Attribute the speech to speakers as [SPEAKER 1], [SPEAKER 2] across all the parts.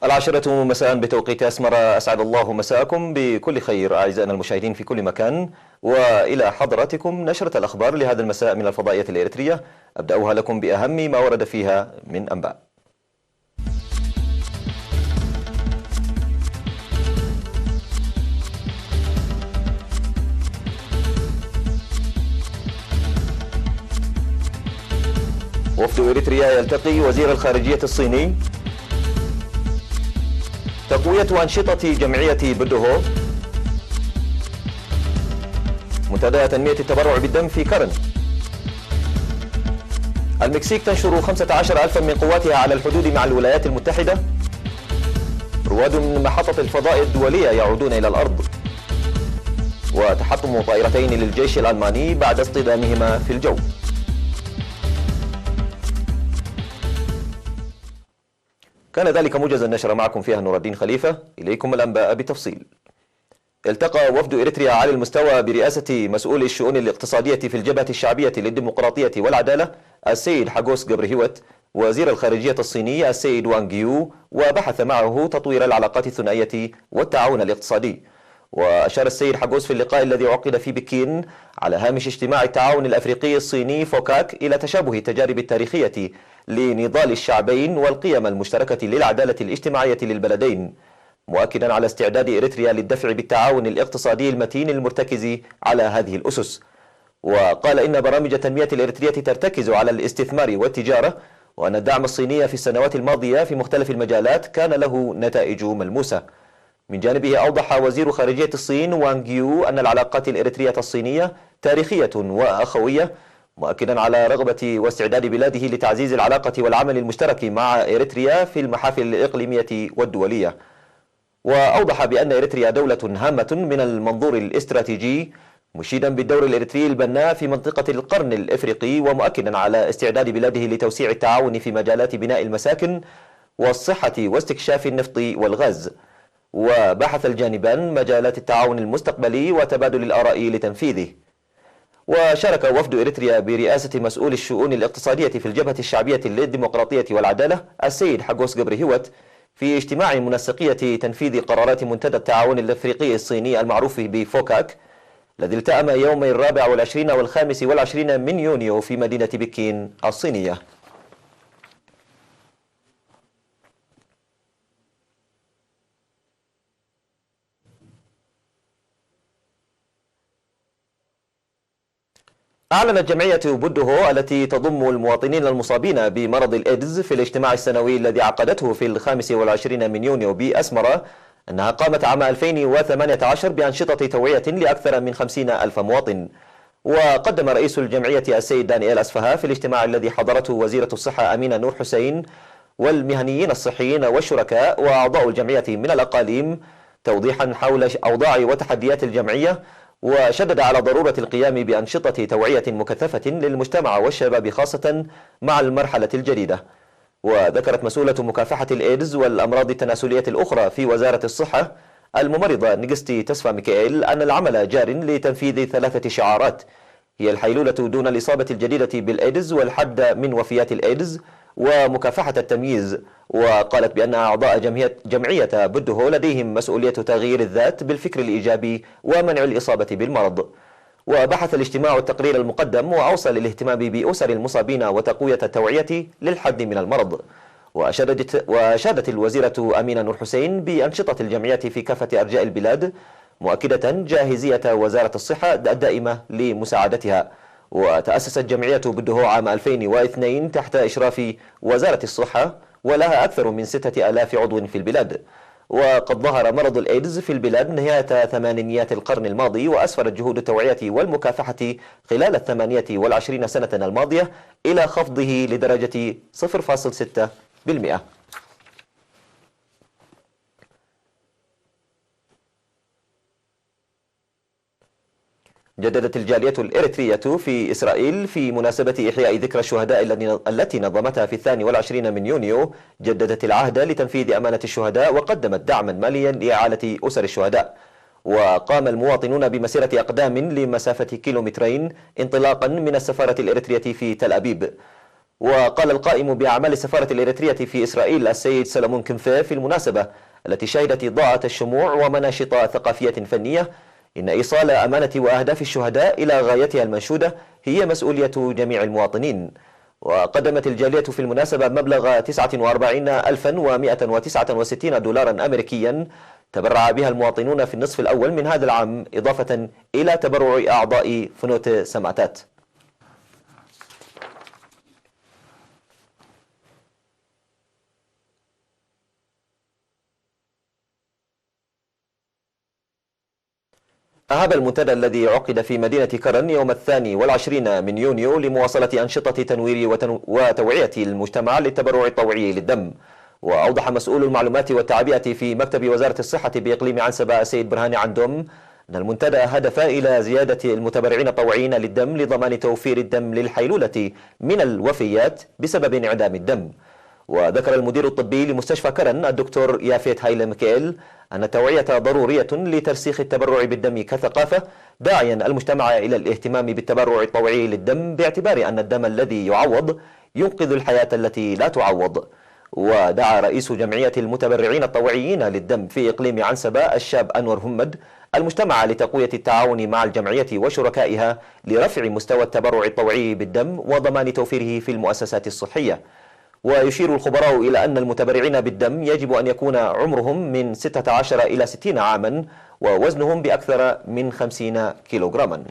[SPEAKER 1] العاشرة مساء بتوقيت أسمر، أسعد الله مساءكم بكل خير أعزائنا المشاهدين في كل مكان، وإلى حضراتكم نشرة الأخبار لهذا المساء من الفضائية الإريترية، أبدأها لكم بأهم ما ورد فيها من أنباء. وفد إريتريا يلتقي وزير الخارجية الصيني. تقوية أنشطة جمعية بدوهو. منتدى تنمية التبرع بالدم في كرن. المكسيك تنشر 15,000 من قواتها على الحدود مع الولايات المتحدة. رواد من محطة الفضاء الدولية يعودون إلى الأرض. وتحطم طائرتين للجيش الألماني بعد اصطدامهما في الجو. كان ذلك موجز النشرة، معكم فيها نور الدين خليفة. إليكم الأنباء بتفصيل. التقى وفد إريتريا على المستوى برئاسة مسؤول الشؤون الاقتصادية في الجبهة الشعبية للديمقراطية والعدالة السيد حاغوس جبرهيوت وزير الخارجية الصيني السيد وانغ يو، وبحث معه تطوير العلاقات الثنائية والتعاون الاقتصادي. وأشار السيد حاغوس في اللقاء الذي عقد في بكين على هامش اجتماع التعاون الأفريقي الصيني فوكاك إلى تشابه التجارب التاريخية لنضال الشعبين والقيم المشتركة للعدالة الاجتماعية للبلدين، مؤكدا على استعداد إريتريا للدفع بالتعاون الاقتصادي المتين المرتكز على هذه الأسس. وقال إن برامج التنمية الإريترية ترتكز على الاستثمار والتجارة، وأن الدعم الصيني في السنوات الماضية في مختلف المجالات كان له نتائج ملموسة. من جانبه أوضح وزير خارجية الصين وانغ يو أن العلاقات الإريترية الصينية تاريخية وأخوية، مؤكدا على رغبة واستعداد بلاده لتعزيز العلاقة والعمل المشترك مع إريتريا في المحافل الإقليمية والدولية. وأوضح بأن إريتريا دولة هامة من المنظور الاستراتيجي، مشيدا بالدور الإريتري البناء في منطقة القرن الإفريقي، ومؤكدا على استعداد بلاده لتوسيع التعاون في مجالات بناء المساكن والصحة واستكشاف النفط والغاز. وبحث الجانبان مجالات التعاون المستقبلي وتبادل الآراء لتنفيذه. وشارك وفد إريتريا برئاسة مسؤول الشؤون الاقتصادية في الجبهة الشعبية للديمقراطية والعدالة السيد حاغوس جبرهيوت في اجتماع منسقية تنفيذ قرارات منتدى التعاون الأفريقي الصيني المعروف بفوكاك، الذي التأم يومي 24 و25 من يونيو في مدينة بكين الصينية. أعلنت جمعية بدوهو التي تضم المواطنين المصابين بمرض الإيدز في الاجتماع السنوي الذي عقدته في 25 من يونيو بأسمرة أنها قامت عام 2018 بأنشطة توعية لأكثر من 50,000 مواطن. وقدم رئيس الجمعية السيد دانيال أسفها في الاجتماع الذي حضرته وزيرة الصحة أمينة نور حسين والمهنيين الصحيين والشركاء وأعضاء الجمعية من الأقاليم توضيحا حول أوضاع وتحديات الجمعية، وشدد على ضرورة القيام بأنشطة توعية مكثفة للمجتمع والشباب خاصة مع المرحلة الجديدة. وذكرت مسؤولة مكافحة الإيدز والأمراض التناسلية الأخرى في وزارة الصحة الممرضة نيغستي تسفا ميكائيل أن العمل جار لتنفيذ 3 شعارات هي الحيلولة دون الإصابة الجديدة بالإيدز والحد من وفيات الإيدز ومكافحة التمييز. وقالت بأن أعضاء جمعية بدوهو لديهم مسؤولية تغيير الذات بالفكر الإيجابي ومنع الإصابة بالمرض. وبحث الاجتماع التقرير المقدم وأوصى للاهتمام بأسر المصابين وتقوية التوعية للحد من المرض. وأشادت الوزيرة أمينة نور حسين بأنشطة الجمعية في كافة أرجاء البلاد، مؤكدة جاهزية وزارة الصحة الدائمة لمساعدتها. وتأسست جمعية بدوهو عام 2002 تحت إشراف وزارة الصحة، ولها أكثر من 6,000 عضو في البلاد. وقد ظهر مرض الإيدز في البلاد نهاية ثمانينيات القرن الماضي، وأسفرت جهود التوعية والمكافحة خلال 28 سنة الماضية إلى خفضه لدرجة 0.6%. جددت الجالية الإريترية في إسرائيل في مناسبة إحياء ذكرى الشهداء التي نظمتها في 22 من يونيو، جددت العهد لتنفيذ أمانة الشهداء وقدمت دعما ماليا لإعالة أسر الشهداء. وقام المواطنون بمسيرة أقدام لمسافة كيلومترين انطلاقا من السفارة الإريترية في تل أبيب. وقال القائم بأعمال السفارة الإريترية في إسرائيل السيد سلمون كنفة في المناسبة التي شهدت إضاءة الشموع ومناشط ثقافية فنية إن إيصال أمانة وأهداف الشهداء إلى غايتها المنشودة هي مسؤولية جميع المواطنين. وقدمت الجالية في المناسبة مبلغ 49169 دولارا أمريكيا تبرع بها المواطنون في النصف الأول من هذا العام، إضافة إلى تبرع أعضاء فنوت سماتات. أهاب المنتدى الذي عقد في مدينة كرن يوم 22 من يونيو لمواصلة أنشطة تنوير وتوعية المجتمع للتبرع الطوعي للدم. وأوضح مسؤول المعلومات والتعبئة في مكتب وزارة الصحة بإقليم عنسبة السيد برهان عندوم أن المنتدى هدف إلى زيادة المتبرعين الطوعيين للدم لضمان توفير الدم للحيلولة من الوفيات بسبب انعدام الدم. وذكر المدير الطبي لمستشفى كرن الدكتور يافيت هايل ميكيل أن التوعية ضرورية لترسيخ التبرع بالدم كثقافة، داعيا المجتمع إلى الاهتمام بالتبرع الطوعي للدم باعتبار أن الدم الذي يعوض ينقذ الحياة التي لا تعوض. ودعا رئيس جمعية المتبرعين الطوعيين للدم في إقليم عنسبة الشاب أنور همد المجتمع لتقوية التعاون مع الجمعية وشركائها لرفع مستوى التبرع الطوعي بالدم وضمان توفيره في المؤسسات الصحية. ويشير الخبراء إلى أن المتبرعين بالدم يجب أن يكون عمرهم من 16 إلى 60 عاما ووزنهم بأكثر من 50 كيلوغراما.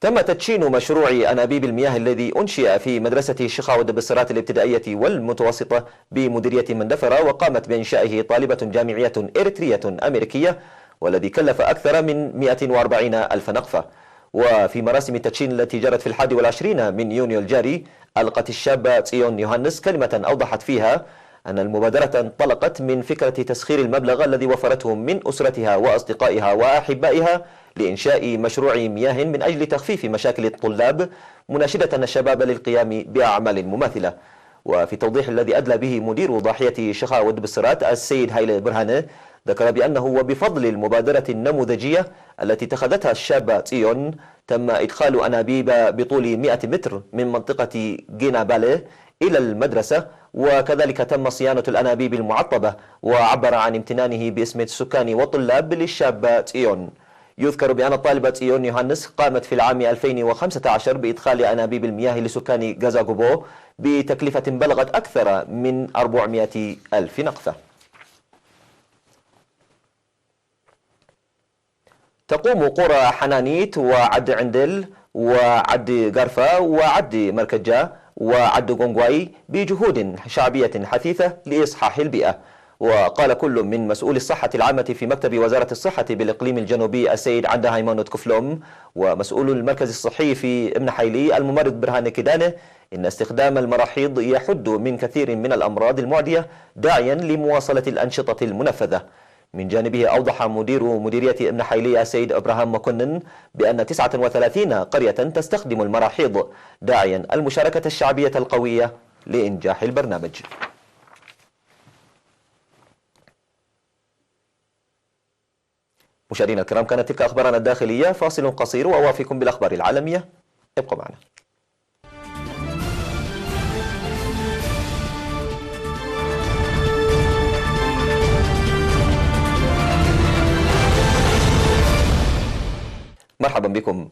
[SPEAKER 1] تم تدشين مشروع أنابيب المياه الذي أنشئ في مدرسة شيخاو دبسرات الابتدائية والمتوسطة بمديرية مندفرة، وقامت بإنشائه طالبة جامعية إريترية أمريكية، والذي كلف أكثر من 140 ألف نقفة. وفي مراسم التدشين التي جرت في 21 من يونيو الجاري، ألقت الشابة تسيون يوهانس كلمة أوضحت فيها أن المبادرة انطلقت من فكرة تسخير المبلغ الذي وفرته من أسرتها وأصدقائها وأحبائها لإنشاء مشروع مياه من أجل تخفيف مشاكل الطلاب، مناشدة الشباب للقيام بأعمال مماثلة. وفي توضيح الذي أدلى به مدير ضاحية شيخاو دبسرات السيد هايل برهانة، ذكر بأنه وبفضل المبادرة النموذجية التي اتخذتها الشابة تسيون تم إدخال أنابيب بطول 100 متر من منطقة جينا بالي إلى المدرسة، وكذلك تم صيانة الأنابيب المعطبة، وعبر عن امتنانه باسم السكان والطلاب للشابة تسيون. يذكر بأن الطالبة تسيون يوهانس قامت في العام 2015 بإدخال أنابيب المياه لسكان غازاغوبو بتكلفة بلغت أكثر من 400 ألف نقفة. تقوم قرى حنانيت وعد عندل وعد غرفة وعد مركجة وعد غونغواي بجهود شعبية حثيثة لإصحاح البيئة. وقال كل من مسؤول الصحة العامة في مكتب وزارة الصحة بالإقليم الجنوبي السيد عند هايمانوت كفلوم ومسؤول المركز الصحي في ابن حيلي الممرض برهان كيدانة إن استخدام المراحيض يحد من كثير من الأمراض المعدية، داعيا لمواصلة الأنشطة المنفذة. من جانبه أوضح مدير مديرية ابن حيلي السيد إبراهام مكنن بأن 39 قرية تستخدم المراحيض، داعيا المشاركة الشعبية القوية لإنجاح البرنامج. مشاهدينا الكرام، كانت تلك أخبارنا الداخلية، فاصل قصير وأوافيكم بالأخبار العالمية، ابقوا معنا. مرحبا بكم.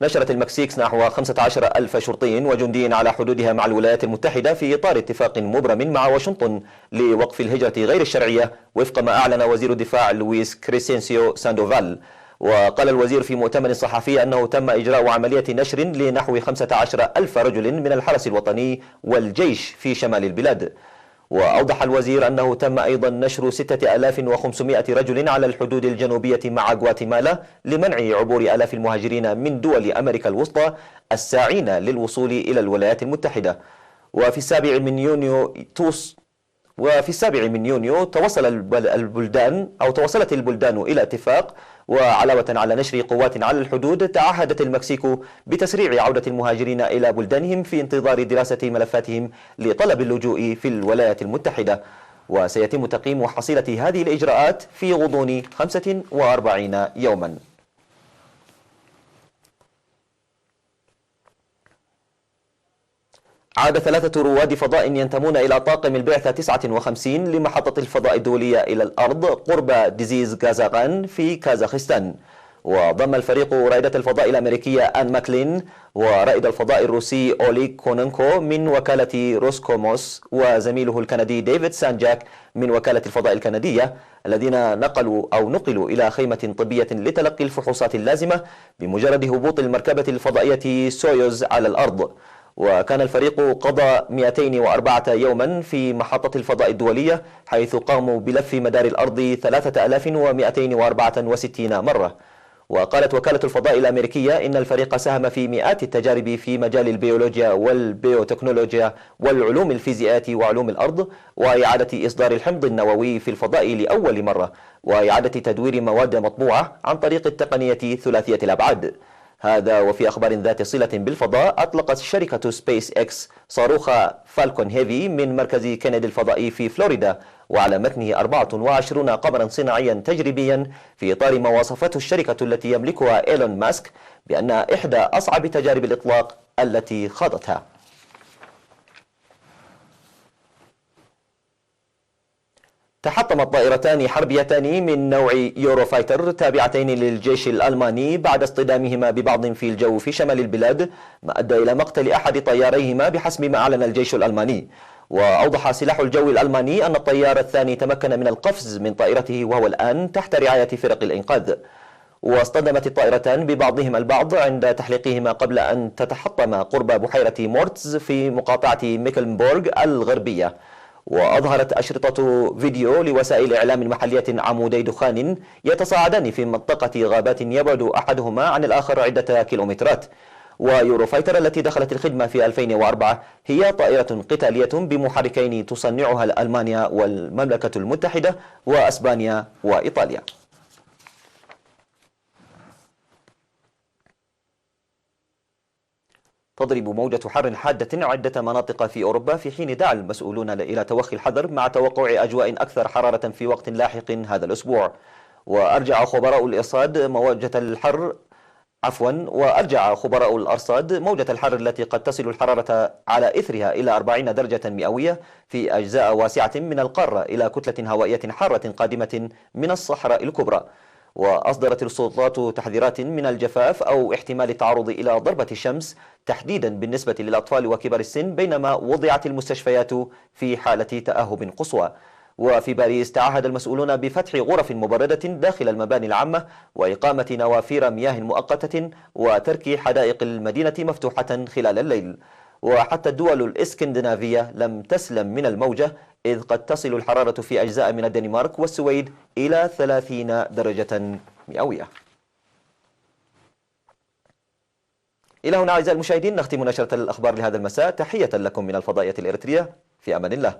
[SPEAKER 1] نشرت المكسيك نحو 15 ألف شرطي وجندي على حدودها مع الولايات المتحدة في إطار اتفاق مبرم مع واشنطن لوقف الهجرة غير الشرعية، وفق ما أعلن وزير الدفاع لويس كريسينسيو ساندوفال. وقال الوزير في مؤتمر صحفي أنه تم إجراء عملية نشر لنحو 15 ألف رجل من الحرس الوطني والجيش في شمال البلاد. وأوضح الوزير أنه تم أيضا نشر 6500 رجل على الحدود الجنوبية مع غواتيمالا لمنع عبور آلاف المهاجرين من دول أمريكا الوسطى الساعين للوصول إلى الولايات المتحدة. وفي 7 من يونيو وفي 7 من يونيو توصلت البلدان إلى اتفاق، وعلاوة على نشر قوات على الحدود تعهدت المكسيك بتسريع عودة المهاجرين إلى بلدانهم في انتظار دراسة ملفاتهم لطلب اللجوء في الولايات المتحدة. وسيتم تقييم حصيلة هذه الإجراءات في غضون 45 يوما. عاد 3 رواد فضاء ينتمون إلى طاقم البعثة 59 لمحطة الفضاء الدولية إلى الأرض قرب ديزيز كازاغان في كازاخستان. وضم الفريق رائدة الفضاء الأمريكية آن ماكلين ورائد الفضاء الروسي أوليغ كوننكو من وكالة روسكوموس وزميله الكندي ديفيد سانجاك من وكالة الفضاء الكندية، الذين نقلوا إلى خيمة طبية لتلقي الفحوصات اللازمة بمجرد هبوط المركبة الفضائية سويوز على الأرض. وكان الفريق قضى 204 يوما في محطة الفضاء الدولية، حيث قاموا بلف مدار الأرض 3264 مرة. وقالت وكالة الفضاء الأمريكية إن الفريق ساهم في مئات التجارب في مجال البيولوجيا والبيوتكنولوجيا والعلوم الفيزيائية وعلوم الأرض، وإعادة إصدار الحمض النووي في الفضاء لأول مرة، وإعادة تدوير مواد مطبوعة عن طريق التقنية ثلاثية الأبعاد. هذا وفي أخبار ذات صلة بالفضاء، أطلقت شركة سبيس إكس صاروخ فالكون هيفي من مركز كندي الفضائي في فلوريدا، وعلى متنه 24 قمرا صناعيا تجريبيا، في إطار ما وصفته الشركة التي يملكها إيلون ماسك بأن إحدى أصعب تجارب الإطلاق التي خاضتها. تحطمت طائرتان حربيتان من نوع يوروفايتر تابعتين للجيش الألماني بعد اصطدامهما ببعض في الجو في شمال البلاد، ما أدى إلى مقتل أحد طياريهما بحسب ما أعلن الجيش الألماني. وأوضح سلاح الجو الألماني أن الطيار الثاني تمكن من القفز من طائرته وهو الآن تحت رعاية فرق الإنقاذ. واصطدمت الطائرتان ببعضهما البعض عند تحليقهما قبل أن تتحطم قرب بحيرة مورتز في مقاطعة ميكلنبورغ الغربية. وأظهرت أشرطة فيديو لوسائل إعلام محلية عمودي دخان يتصاعدان في منطقة غابات يبعد أحدهما عن الآخر عدة كيلومترات. ويوروفايتر التي دخلت الخدمة في 2004 هي طائرة قتالية بمحركين تصنعها ألمانيا والمملكة المتحدة وأسبانيا وإيطاليا. تضرب موجة حر حادة عدة مناطق في أوروبا، في حين دعا المسؤولون إلى توخي الحذر مع توقع أجواء أكثر حرارة في وقت لاحق هذا الأسبوع. وأرجع خبراء الإرصاد موجة الحر التي قد تصل الحرارة على إثرها إلى 40 درجة مئوية في أجزاء واسعة من القارة إلى كتلة هوائية حارة قادمة من الصحراء الكبرى. وأصدرت السلطات تحذيرات من الجفاف أو احتمال التعرض إلى ضربة الشمس تحديدا بالنسبة للأطفال وكبار السن، بينما وضعت المستشفيات في حالة تأهب قصوى. وفي باريس تعهد المسؤولون بفتح غرف مبردة داخل المباني العامة وإقامة نوافير مياه مؤقتة وترك حدائق المدينة مفتوحة خلال الليل. وحتى الدول الإسكندنافية لم تسلم من الموجة، إذ قد تصل الحرارة في أجزاء من الدنمارك والسويد إلى 30 درجة مئوية. إلى هنا أعزائي المشاهدين نختم نشرة الأخبار لهذا المساء. تحية لكم من الفضائية الإريترية، في أمان الله.